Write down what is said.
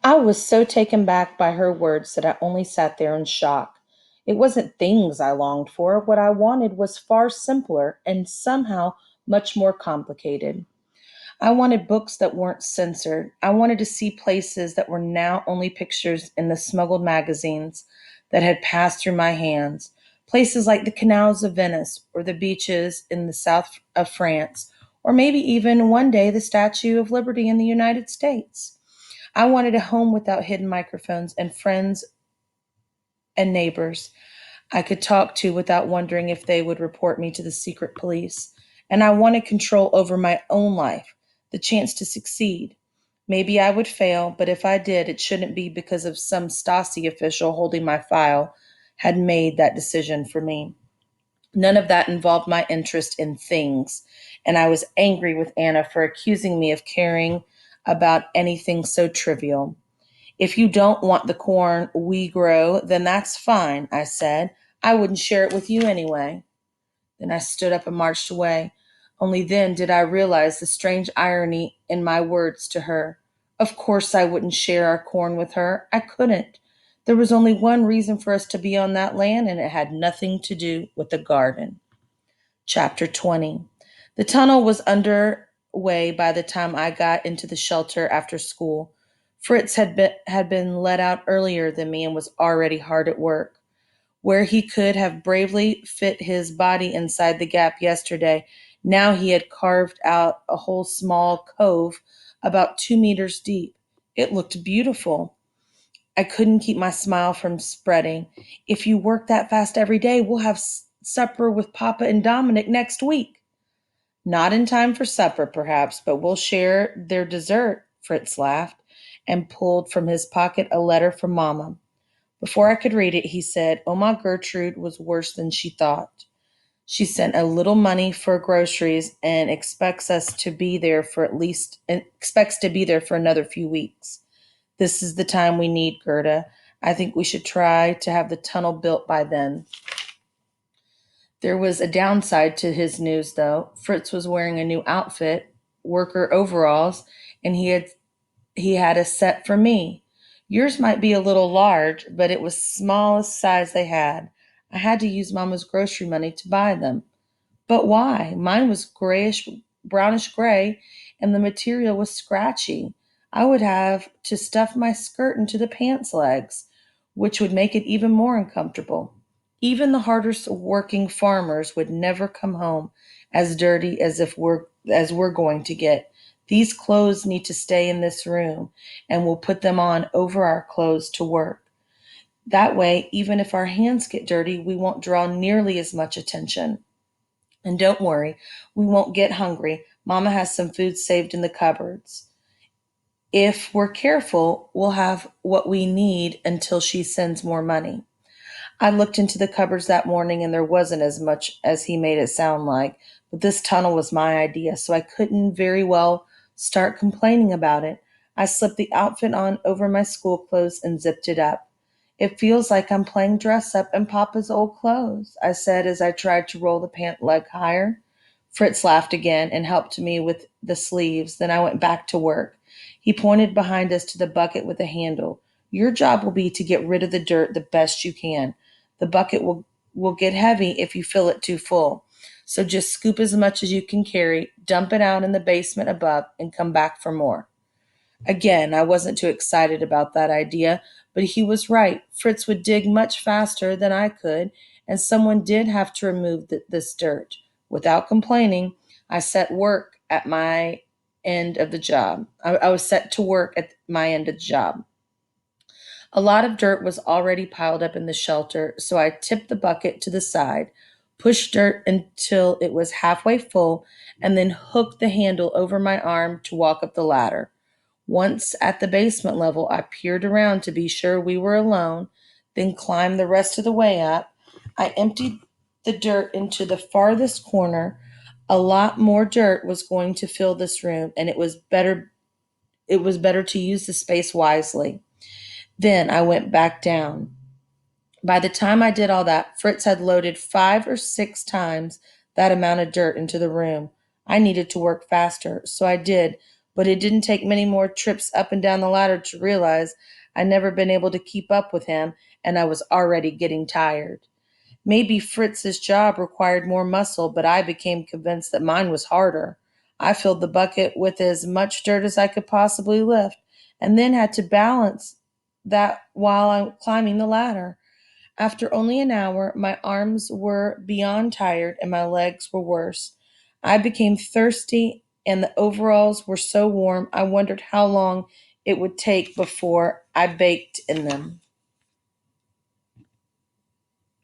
I was so taken back by her words that I only sat there in shock. It wasn't things I longed for. What I wanted was far simpler and somehow much more complicated. I wanted books that weren't censored. I wanted to see places that were now only pictures in the smuggled magazines that had passed through my hands. Places like the canals of Venice or the beaches in the south of France, or maybe even one day the Statue of Liberty in the United States. I wanted a home without hidden microphones and friends and neighbors I could talk to without wondering if they would report me to the secret police. And I wanted control over my own life, the chance to succeed. Maybe I would fail, but if I did, it shouldn't be because of some Stasi official holding my file had made that decision for me. None of that involved my interest in things, and I was angry with Anna for accusing me of caring about anything so trivial. If you don't want the corn we grow, then that's fine, I said. I wouldn't share it with you anyway. Then I stood up and marched away. Only then did I realize the strange irony in my words to her. Of course I wouldn't share our corn with her. I couldn't. There was only one reason for us to be on that land, and it had nothing to do with the garden. Chapter 20. The tunnel was underway by the time I got into the shelter after school. Fritz had been let out earlier than me and was already hard at work. Where he could have bravely fit his body inside the gap yesterday, now he had carved out a whole small cove about 2 meters deep. It looked beautiful. I couldn't keep my smile from spreading. If you work that fast every day, we'll have supper with Papa and Dominic next week. Not in time for supper, perhaps, but we'll share their dessert, Fritz laughed and pulled from his pocket a letter from Mamma. Before I could read it, he said, Oma Gertrude was worse than she thought. She sent a little money for groceries and expects to be there for another few weeks. This is the time we need, Gerda. I think we should try to have the tunnel built by then. There was a downside to his news, though. Fritz was wearing a new outfit, worker overalls, and he had a set for me. Yours might be a little large, but it was smallest size they had. I had to use Mama's grocery money to buy them. But why? Mine was grayish, brownish gray, and the material was scratchy. I would have to stuff my skirt into the pants legs, which would make it even more uncomfortable. Even the hardest working farmers would never come home as dirty as we're going to get. These clothes need to stay in this room, and we'll put them on over our clothes to work. That way, even if our hands get dirty, we won't draw nearly as much attention. And don't worry, we won't get hungry. Mama has some food saved in the cupboards. If we're careful, we'll have what we need until she sends more money. I looked into the cupboards that morning and there wasn't as much as he made it sound like, but this tunnel was my idea, so I couldn't very well start complaining about it. I slipped the outfit on over my school clothes and zipped it up. It feels like I'm playing dress up in Papa's old clothes, I said as I tried to roll the pant leg higher. Fritz laughed again and helped me with the sleeves. Then I went back to work. He pointed behind us to the bucket with a handle. Your job will be to get rid of the dirt the best you can. The bucket will get heavy if you fill it too full. So just scoop as much as you can carry, dump it out in the basement above, and come back for more. Again, I wasn't too excited about that idea, but he was right. Fritz would dig much faster than I could, and someone did have to remove this dirt. Without complaining, I set work at my end of the job. I was set to work at my end of the job. A lot of dirt was already piled up in the shelter, so I tipped the bucket to the side, pushed dirt until it was halfway full, and then hooked the handle over my arm to walk up the ladder. Once at the basement level, I peered around to be sure we were alone, then climbed the rest of the way up. I emptied the dirt into the farthest corner. A lot more dirt was going to fill this room, and it was better to use the space wisely. Then I went back down. By the time I did all that, Fritz had loaded 5 or 6 times that amount of dirt into the room. I needed to work faster, so I did, But it didn't take many more trips up and down the ladder to realize I'd never been able to keep up with him, and I was already getting tired. Maybe Fritz's job required more muscle, but I became convinced that mine was harder. I filled the bucket with as much dirt as I could possibly lift, and then had to balance that while I'm climbing the ladder. After only an hour, my arms were beyond tired and my legs were worse. I became thirsty, and the overalls were so warm I wondered how long it would take before I baked in them.